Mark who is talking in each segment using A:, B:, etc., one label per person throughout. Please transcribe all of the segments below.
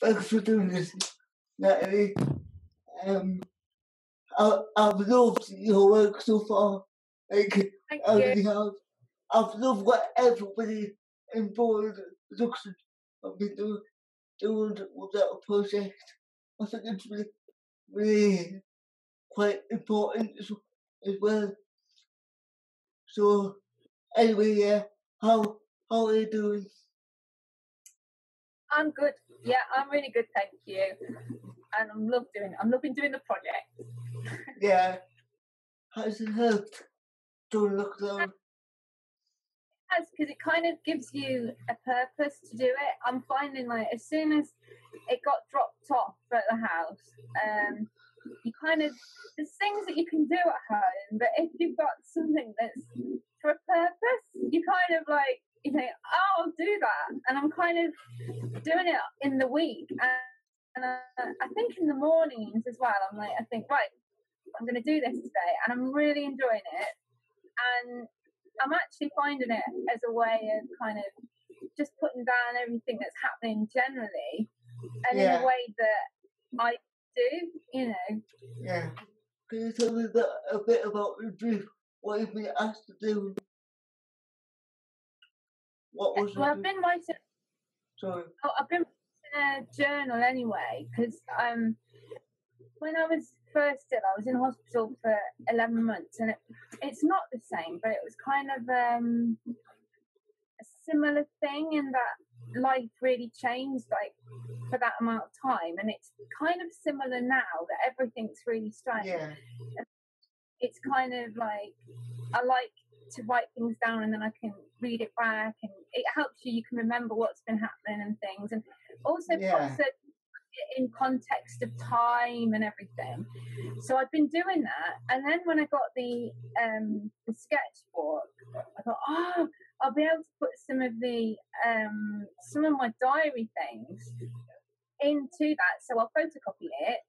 A: thanks for doing this, Natalie. I've loved your work so far. Like,
B: Thank
A: I
B: you.
A: really have. I've loved what everybody involved in production have been doing with that project. I think it's really quite important as well. So, anyway, yeah, how are you doing?
B: I'm good. Yeah, I'm really good, thank you. And I'm loving doing the project.
A: Yeah. How's it helped during lockdown?
B: Because it kind of gives you a purpose to do it. I'm finding like as soon as it got dropped off at the house, you kind of, there's things that you can do at home, but if you've got something that's for a purpose, you kind of like, you think, oh, I'll do that. And I'm kind of doing it in the week. And I think in the mornings as well, I think, right, I'm going to do this today. And I'm really enjoying it. And I'm actually finding it as a way of kind of just putting down everything that's happening generally, and in a way that I do, you know.
A: Yeah. Can you tell me a bit about your brief? What you've been asked to do? What was
B: Well, I've been writing.
A: Sorry.
B: Oh, I've been writing a journal anyway, because when I was first ill, I was in hospital for 11 months, and it's not the same, but it was kind of a similar thing in that life really changed like for that amount of time, and it's kind of similar now that everything's really strange.
A: Yeah.
B: It's kind of like I like to write things down and then I can read it back, and it helps you can remember what's been happening and things, and also puts it in context of time and everything. So I've been doing that, and then when I got the sketchbook, I thought, oh, I'll be able to put some of my diary things into that. So I'll photocopy it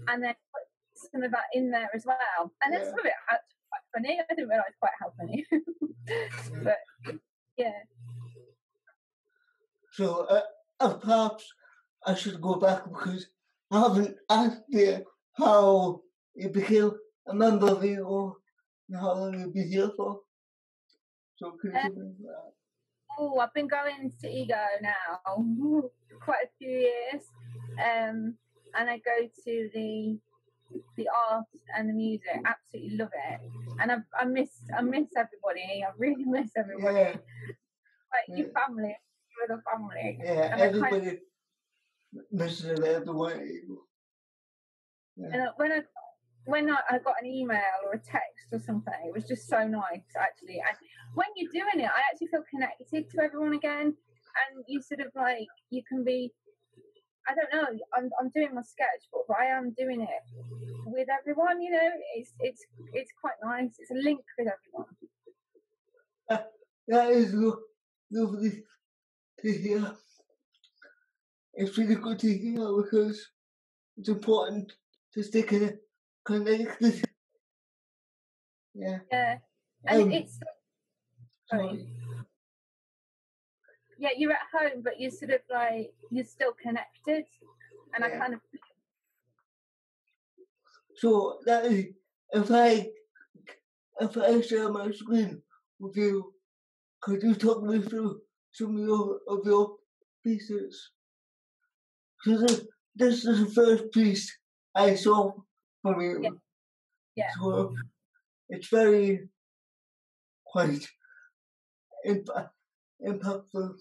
B: and then put some of that in there as well. And then some of it actually quite funny. I didn't realise quite how funny, but yeah. So
A: perhaps I should go back because I haven't asked you how you became a member of Ego and how long you've been here for. So can you tell me that?
B: Oh, I've been going to Ego now quite a few years, and I go to the art and the music. Absolutely love it, and I miss everybody. I really miss everybody.
A: Yeah.
B: Like your family, your other family.
A: Yeah,
B: and
A: everybody misses everyone.
B: Yeah. And when I got an email or a text or something, it was just so nice, actually. And when you're doing it, I actually feel connected to everyone again. And you sort of like, you can be, I don't know, I'm doing my sketchbook, but I am doing it with everyone, you know. It's quite nice. It's a link with everyone.
A: That is lovely to hear. It's really good to hear because it's important to stay connected. Yeah.
B: Yeah. And it's sorry. Yeah, you're at home, but you're sort of like you're still connected, and I kind of.
A: So that is, if I share my screen with you, could you talk me through some of your pieces? So this is the first piece I saw from you.
B: Yeah.
A: So it's very quite impactful.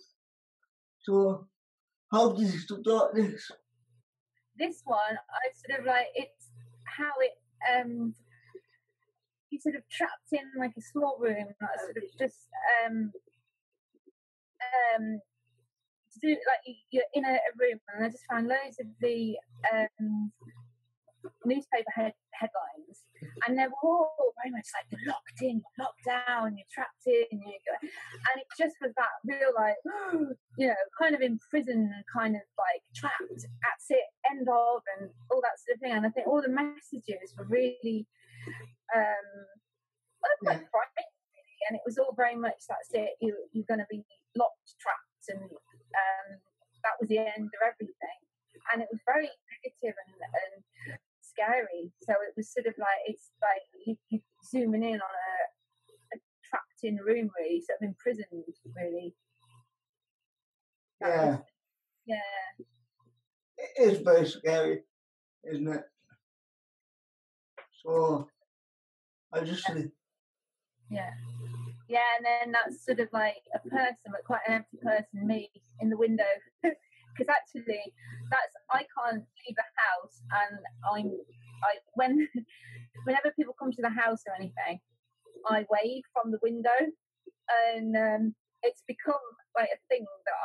A: So how did you start this?
B: This one, I sort of like, it's how it, you sort of trapped in like a small room, like sort of just, to do, like you're in a room, and I just found loads of the newspaper headlines, and they were all very much like you're locked in, you're locked down, you're trapped in, and it just was that real like, you know, kind of imprisoned and kind of like trapped, that's it, end of, and all that sort of thing. And I think all the messages were really quite frightening, really, and it was all very much that's it, you're going to be locked, trapped, and that was the end of everything. and it was very negative and scary. So it was sort of like, it's like you zooming in on a trapped in room, really, sort of imprisoned, really.
A: Yeah.
B: Yeah.
A: It is very scary, isn't it? So I just
B: Yeah. Yeah, and then that's sort of like a person, but quite an empty person, me, in the window. Because actually, I can't leave the house, and whenever people come to the house or anything, I wave from the window, and it's become like a thing that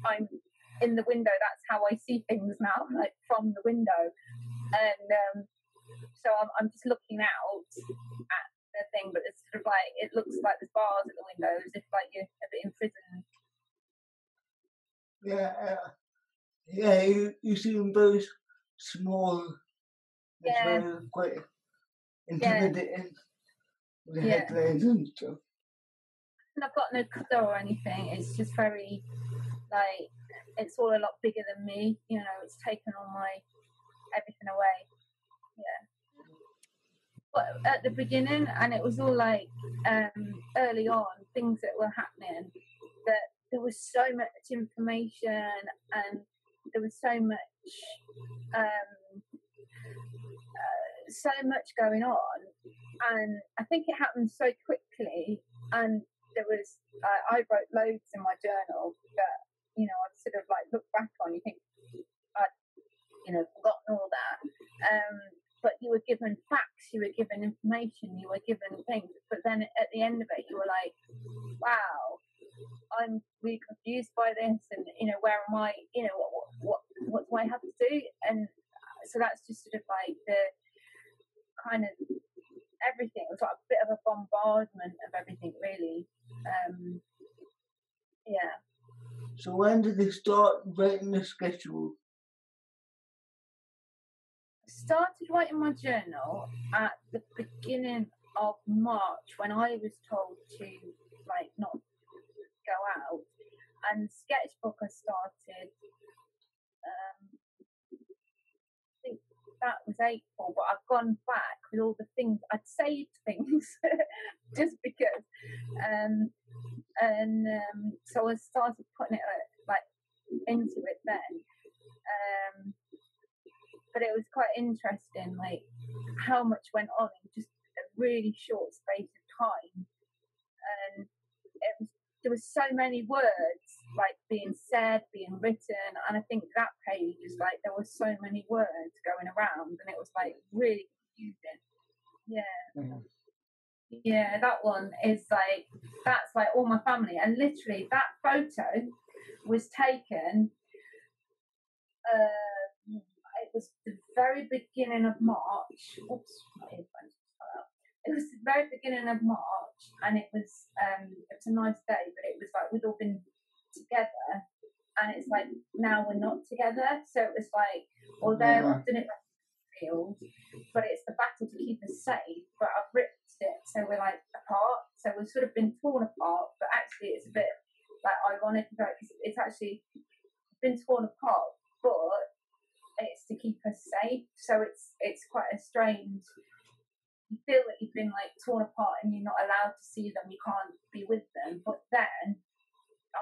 B: I'm in the window. That's how I see things now, like from the window, and so I'm just looking out at the thing, but it's sort of like, it looks like there's bars at the window, as if like you're a bit imprisoned.
A: Yeah, you seem very small. It's very quite intimidating with the headlines and stuff.
B: And I've got no colour or anything. It's just very, like, it's all a lot bigger than me. You know, it's taken all my everything away. Yeah. But at the beginning, and it was all like early on, things that were happening, that there was so much information and there was so much going on, and I think it happened so quickly. And there was I wrote loads in my journal that, you know, I've sort of like looked back on. You think I'd, you know, forgotten all that, but you were given facts, you were given information, you were given things. But then at the end of it, you were like, wow, I'm really confused by this, and, you know, where am I? You know, what do I have to do? And so that's just sort of like the kind of everything. It was like a bit of a bombardment of everything, really. Yeah.
A: So when did you start writing the schedule?
B: I started writing my journal at the beginning of March, when I was told to, like, not go out. And Sketchbook I started, I think that was April, but I've gone back with all the things I'd saved, things just because, so I started putting it like into it then, but it was quite interesting, like how much went on in just a really short space of time, and there was so many words like being said, being written, and I think that page is like, there were so many words going around, and it was like really confusing. Yeah, that one is like, that's like all my family, and literally that photo was taken. It was the very beginning of March. Oops, my earphones fell out. It was the very beginning of March, and it was a nice day, but it was like we'd all been together, and it's like now we're not together. So it was like, although I've done it field, but it's the battle to keep us safe. But I've ripped it, so we're like apart. So we've sort of been torn apart, but actually it's a bit like ironic because it's actually been torn apart, but it's to keep us safe. So it's quite a strange. You feel that you've been like torn apart and you're not allowed to see them. You can't be with them. But then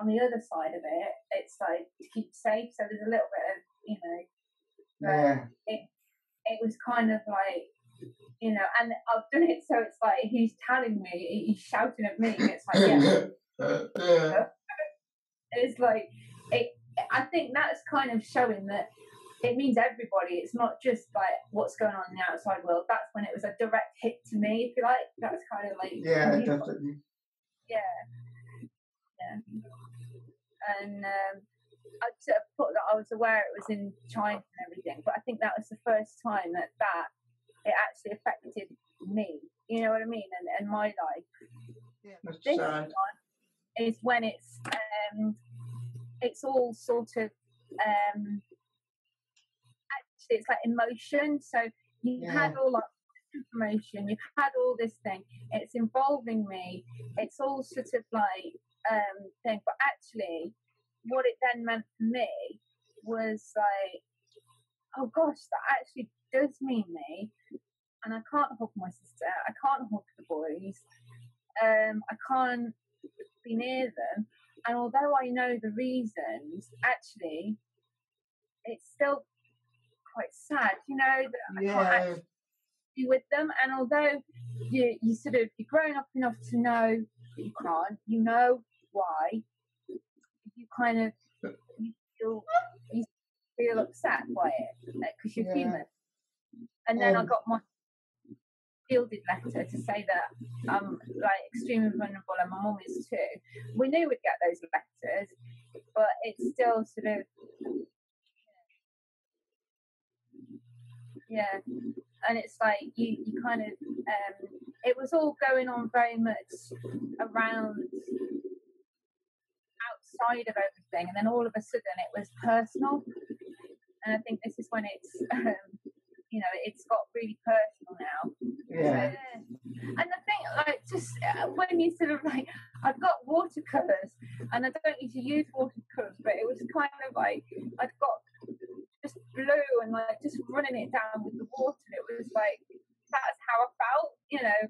B: on the other side of it, it's like to keep safe. So there's a little bit of, you know, it was kind of like, you know, and I've done it so it's like he's telling me, he's shouting at me, and it's like, yeah. It's like I think that's kind of showing that it means everybody. It's not just like what's going on in the outside world. That's when it was a direct hit to me, if you like. That's kind of like,
A: definitely.
B: And I sort of put that I was aware it was in China and everything, but I think that was the first time that it actually affected me. You know what I mean? And my life. This one is when it's all sort of actually it's like emotion. So you had all like information, you've had all this thing, it's involving me, it's all sort of like thing. But actually what it then meant for me was like oh gosh, that actually does mean me, and I can't hug my sister, I can't hug the boys, I can't be near them. And although I know the reasons, actually, it's still quite sad, you know, that I can't actually be with them. And although you sort of, you're grown up enough to know that you can't, you know why, you kind of, you feel upset by it because you're human. And then I got my fielded letter to say that I'm like extremely vulnerable and my mum is too. We knew we'd get those letters, but it's still sort of, yeah. And it's like you kind of it was all going on very much around outside of everything, and then all of a sudden it was personal. And I think this is when it's you know, it's got really personal now.
A: Yeah.
B: So, and the thing, like, just when you sort of like, I've got watercolors, and I don't need to use watercolors, but it was kind of like I've got just blue and like just running it down with the water. And it was like that's how I felt, you know.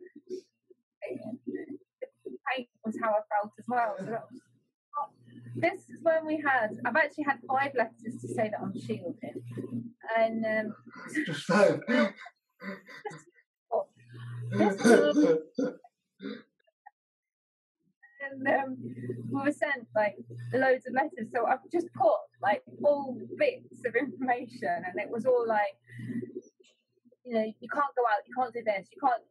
B: The paint was how I felt as well. So that was, this is when we had. I've actually had 5 letters to say that I'm shielded, and
A: Just so.
B: And we were sent like loads of letters, so I've just put like all bits of information, and it was all like, you know, you can't go out, you can't do this, you can't.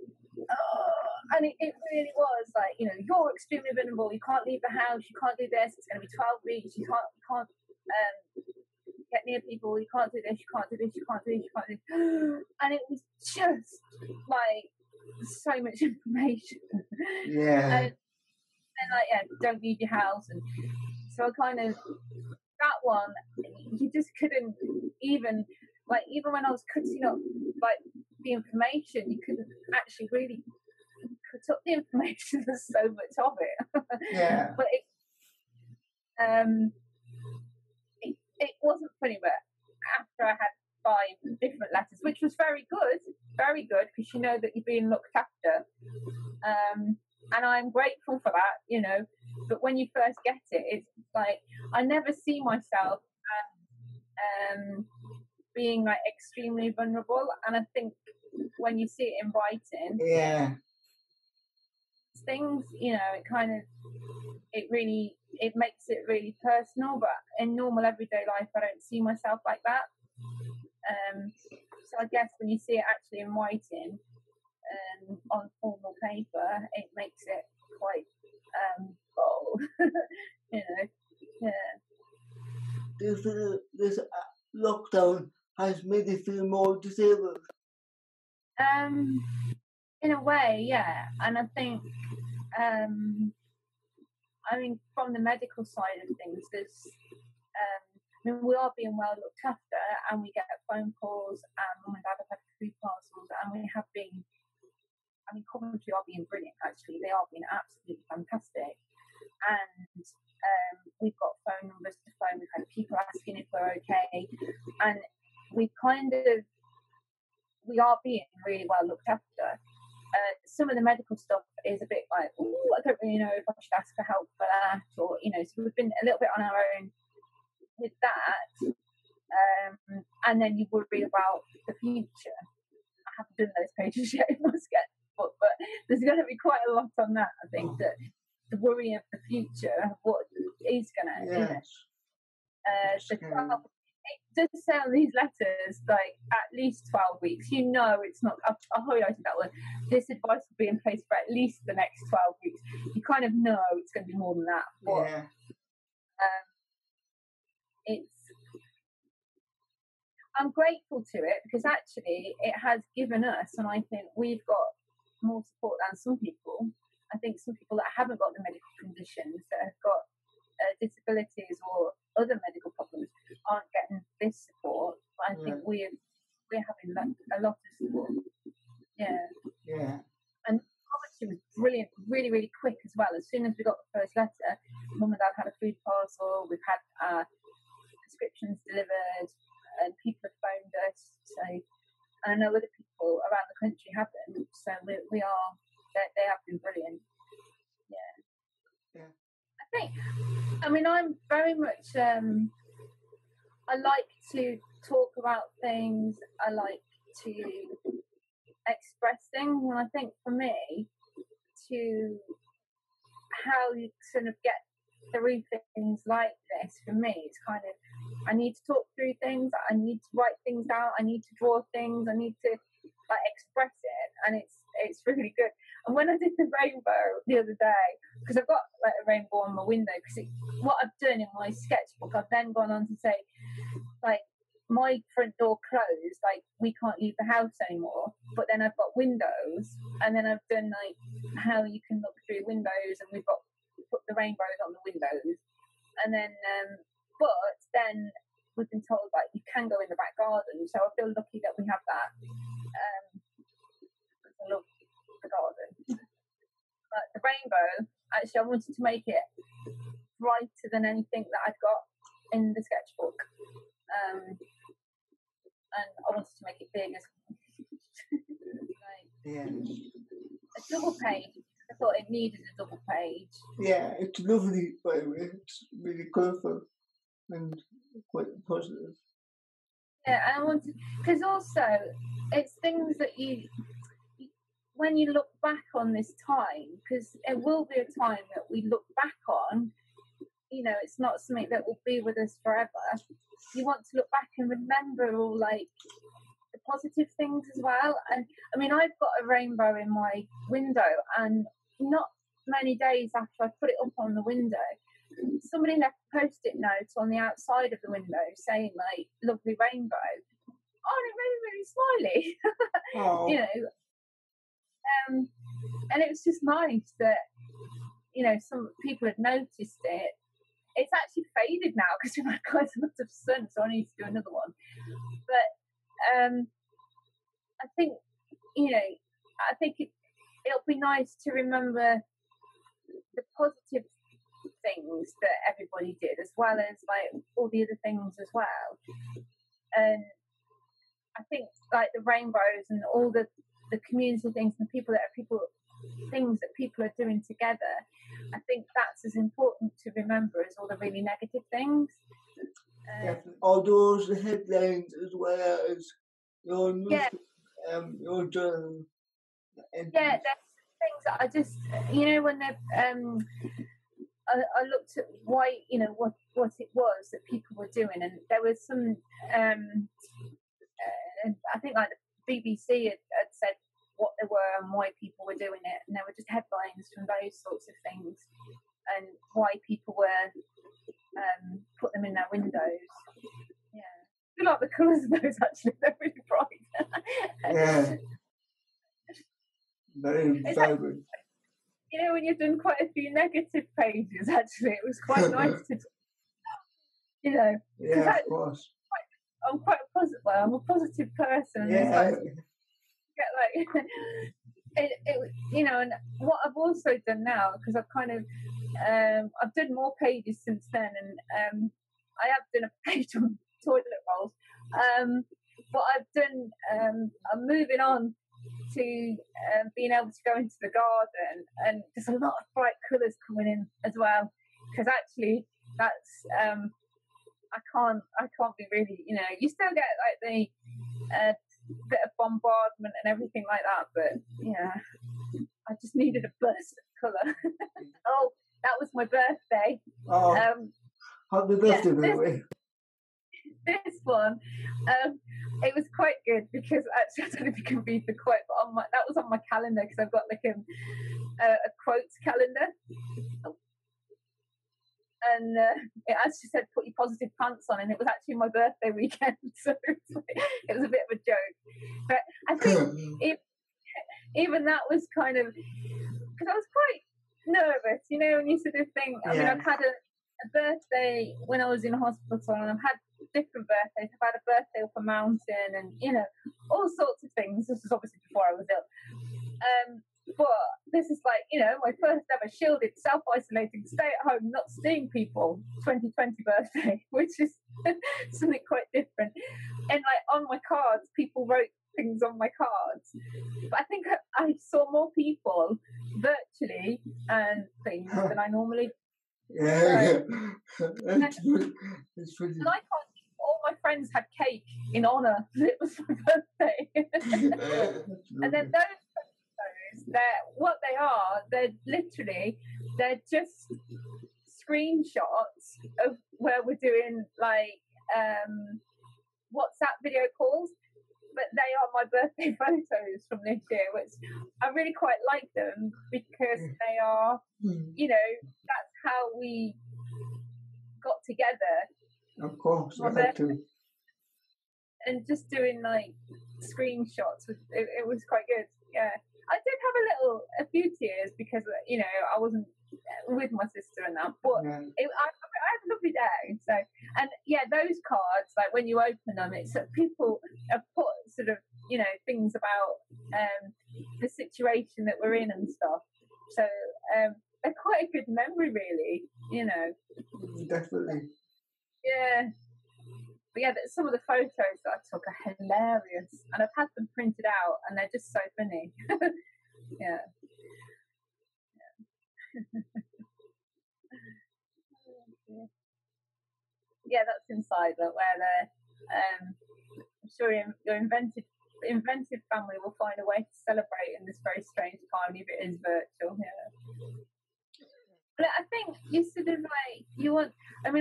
B: And it really was like, you know, you're extremely vulnerable, you can't leave the house, you can't do this, it's going to be 12 weeks, you can't get near people, you can't do this, you can't do this, you can't do this, you can't do this. And it was just like so much information.
A: Yeah.
B: And like, yeah, don't leave your house. And so I kind of, that one, you just couldn't even, like, even when I was cutting up like the information, you couldn't actually really cut up the information. There's so much of it.
A: Yeah.
B: But it wasn't funny. But after I had 5 different letters, which was very good, because you know that you're being looked after. And I'm grateful for that, you know. But when you first get it, it's like I never see myself as being like extremely vulnerable. And I think when you see it in writing,
A: yeah,
B: things, you know, it kind of, it makes it really personal. But in normal everyday life, I don't see myself like that. So I guess when you see it actually in writing, on formal paper, it makes it quite bold. You know, yeah.
A: This lockdown has made you feel more disabled.
B: In a way, yeah. And I think, I mean, from the medical side of things, there's, I mean, we are being well looked after, and we get phone calls, and Mum and Dad have had food parcels, and we have been. I mean, Coventry are being brilliant, actually. They are being absolutely fantastic. And we've got phone numbers to phone. We've had people asking if we're okay. And we are being really well looked after. Some of the medical stuff is a bit like, oh, I don't really know if I should ask for help for that. Or, you know, so we've been a little bit on our own with that. And then you worry about the future. I haven't done those pages yet in my sketchbook, but there's going to be quite a lot on that. I think that the worry of the future, what is going to, you know. So 12, it does say on these letters like at least 12 weeks. You know, it's not. I highlighted that one. This advice will be in place for at least the next 12 weeks. You kind of know it's going to be more than that. But I'm grateful to it because actually it has given us, and I think we've got more support than some people. I think some people that haven't got the medical conditions, that have got disabilities or other medical problems, aren't getting this support. But I think we're having a lot of support. Yeah. And obviously it was brilliant, really, really quick as well. As soon as we got the first letter, Mum and Dad had a food parcel. We've had prescriptions delivered. And people have phoned us, So I know other people around the country haven't. So we are. They have been brilliant. Yeah. I mean, I'm very much. I like to talk about things. I like to express things, and I think for me, to how you sort of get through things like this, for me, it's kind of, I need to talk through things, I need to write things out, I need to draw things, I need to like express it, and it's really good. And when I did the rainbow the other day, because I've got like a rainbow on my window, because what I've done in my sketchbook, I've then gone on to say, like, my front door closed, like we can't leave the house anymore, but then I've got windows, and then I've done like how you can look through windows, and we've got put the rainbows on the windows, and then but then we've been told like you can go in the back garden, so I feel lucky that we have that. I love the garden. But the rainbow, actually, I wanted to make it brighter than anything that I'd got in the sketchbook. And I wanted to make it big as
A: Yeah.
B: a double page. I thought it needed a double page.
A: Yeah, it's lovely, by the way. It's really colourful and quite positive.
B: Yeah, and I wanted, because also it's things that you, when you look back on this time, because it will be a time that we look back on, you know, it's not something that will be with us forever. You want to look back and remember all like the positive things as well. And I mean, I've got a rainbow in my window, and not many days after I put it up on the window, somebody left a post-it note on the outside of the window saying like lovely rainbow. Oh, and it made me really smiley.
A: Oh.
B: You know, and it was just nice that, you know, some people had noticed it. It's actually faded now because we've had quite a lot of sun, so I need to do another one. But I think, you know, I think it'll be nice to remember the positive things that everybody did, as well as like all the other things as well. And I think like the rainbows and all the community things and things that people are doing together, I think that's as important to remember as all the really negative things.
A: All those headlines as well as your news, your journal.
B: Yeah, there's things that I just, you know, when they've I looked at why, you know, what it was that people were doing, and there was some I think like the BBC had said what they were and why people were doing it, and there were just headlines from those sorts of things and why people were put them in their windows. Yeah, I like the colours of those actually; they're really bright.
A: Yeah, very vibrant.
B: You know, when you've done quite a few negative pages, actually, it was quite nice to, you know.
A: Yeah, of course.
B: I'm quite a positive. Well, I'm a positive person.
A: Yeah.
B: Get like it, you know, and what I've also done now, because I've kind of I've done more pages since then, and I have done a page on toilet rolls. But I've done. I'm moving on to being able to go into the garden, and there's a lot of bright colours coming in as well, because actually that's I can't be really, you know, you still get like the bit of bombardment and everything like that, but yeah, I just needed a burst of colour. Oh, that was my birthday.
A: Oh, happy birthday, by the way.
B: This one, it was quite good because actually I don't know if you can read the quote, but that was on my calendar because I've got like a quotes calendar. And it actually said put your positive pants on, and it was actually my birthday weekend, so it was a bit of a joke. But I think even that was kind of, because I was quite nervous, you know, when you sort of think, I mean, I've had a birthday when I was in hospital, and I've had different birthdays. I've had a birthday up a mountain, and, you know, all sorts of things. This was obviously before I was ill. But this is like, you know, my first ever shielded, self-isolating, stay-at-home, not seeing people 2020 birthday, which is something quite different. and like on my cards, people wrote things on my cards. But I think I saw more people virtually and things than I normally.
A: Yeah,
B: It's
A: funny.
B: and I can't. All my friends had cake in honor that it was my birthday. And then those photos, what they are, they're just screenshots of where we're doing like WhatsApp video calls, but they are my birthday photos from this year, which I really quite like them because they are, that's how we got together.
A: Of course,
B: I had to. And just doing like screenshots, it was quite good. Yeah, I did have a few tears because I wasn't with my sister and that, but I had a lovely day. So, and yeah, those cards, like when you open them, it's people have put sort of things about the situation that we're in and stuff. So they're quite a good memory, really.
A: Definitely.
B: Yeah. But yeah, some of the photos that I took are hilarious, and I've had them printed out, and they're just so funny. Yeah. Yeah, that's inside, but where I'm sure your inventive family will find a way to celebrate in this very strange time, if it is virtual. Yeah. But I think you sort of like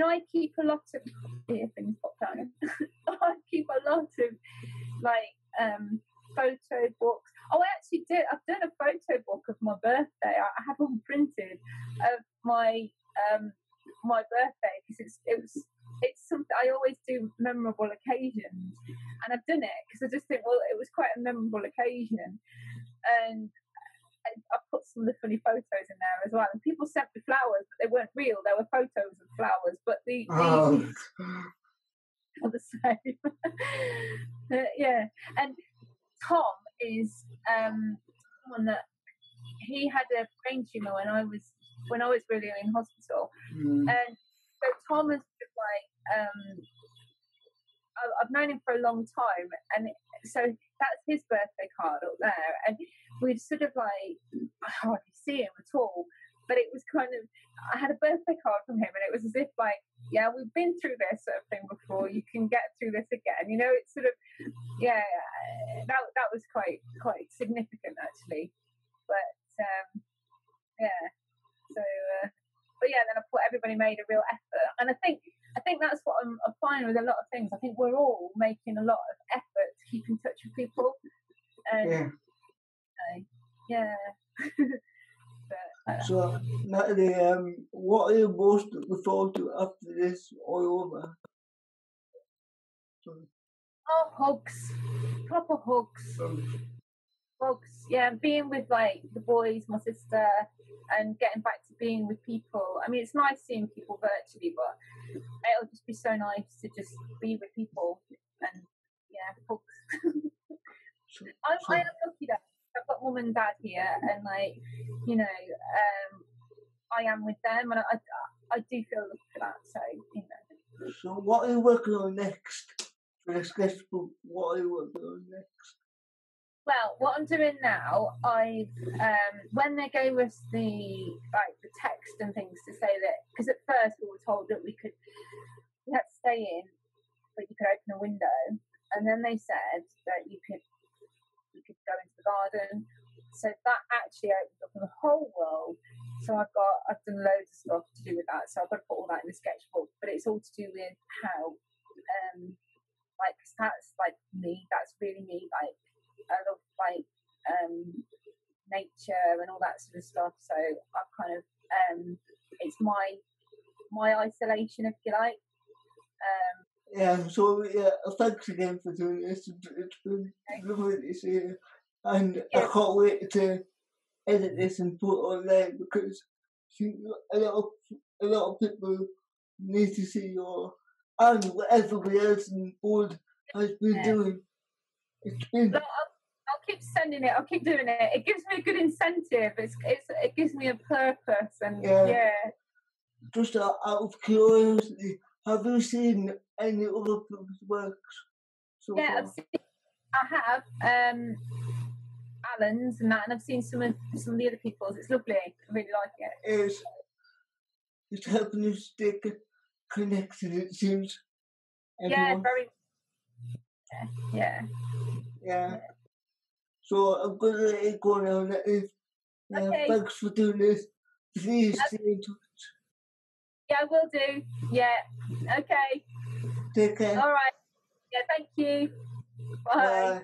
B: I keep a lot of things pop down. I keep a lot of photo books. Oh, I actually did. I've done a photo book of my birthday. I have one printed of my my birthday because it's something I always do, memorable occasions, and I've done it because I just think, well, it was quite a memorable occasion, and I put some of the funny photos in there as well. And people sent me flowers, but they weren't real. They were photos of flowers, but the are the same. Yeah, and Tom is someone that he had a brain tumor when I was really in hospital, and so Tom is I've known him for a long time, and so that's his birthday card up there, and we've sort of I hardly see him at all, but it was kind of, I had a birthday card from him, and it was as if yeah, we've been through this sort of thing before, you can get through this again, it's sort of, yeah, that was quite significant actually, but yeah, so but yeah, then everybody made a real effort, and I think that's what I'm finding with a lot of things. I think we're all making a lot of effort to keep in touch with people. And, yeah. But,
A: so, Natalie, what are you most looking forward to after this all over?
B: Oh, hugs. Proper hugs. Hugs. Yeah, being with the boys, my sister, and getting back to being with people. I mean, it's nice seeing people virtually, but it'll just be so nice to just be with people and hugs. I'm lucky that I've got mum and dad here, and I am with them, and I do feel lucky for that. So
A: So what are you working on next for the sketchbook? What are you working on next?
B: Well, what I'm doing now, I've when they gave us the text and things to say that, because at first we were told that we had to stay in, but you could open a window, and then they said that you could go into the garden. So that actually opened up the whole world. So I've done loads of stuff to do with that. So I've got to put all that in the sketchbook, but it's all to do with how, cause that's me. That's really me. I love nature and all that sort of stuff. So I've kind of it's my isolation, if you like.
A: So thanks again for doing this. It's been lovely to see you, and I can't wait to edit this and put it online, because a lot of people need to see and what everybody else in the board has been doing. It's been.
B: I'll keep sending it. I'll keep doing it. It gives me a good incentive. It gives me a purpose, and
A: Just out of curiosity, have you seen any other people's works? so
B: Yeah,
A: far?
B: I have Alan's and that, and I've seen some of the other people's. It's lovely. I really like it.
A: It's helping you stay connected, it seems.
B: Yeah,
A: Everyone.
B: very. Yeah.
A: So I'm going to let it go now, Natalie.
B: Okay.
A: Thanks for doing this. Please stay in touch.
B: Yeah, I will do. Yeah. Okay.
A: Take care.
B: All right. Yeah, thank you. Bye.
A: Bye.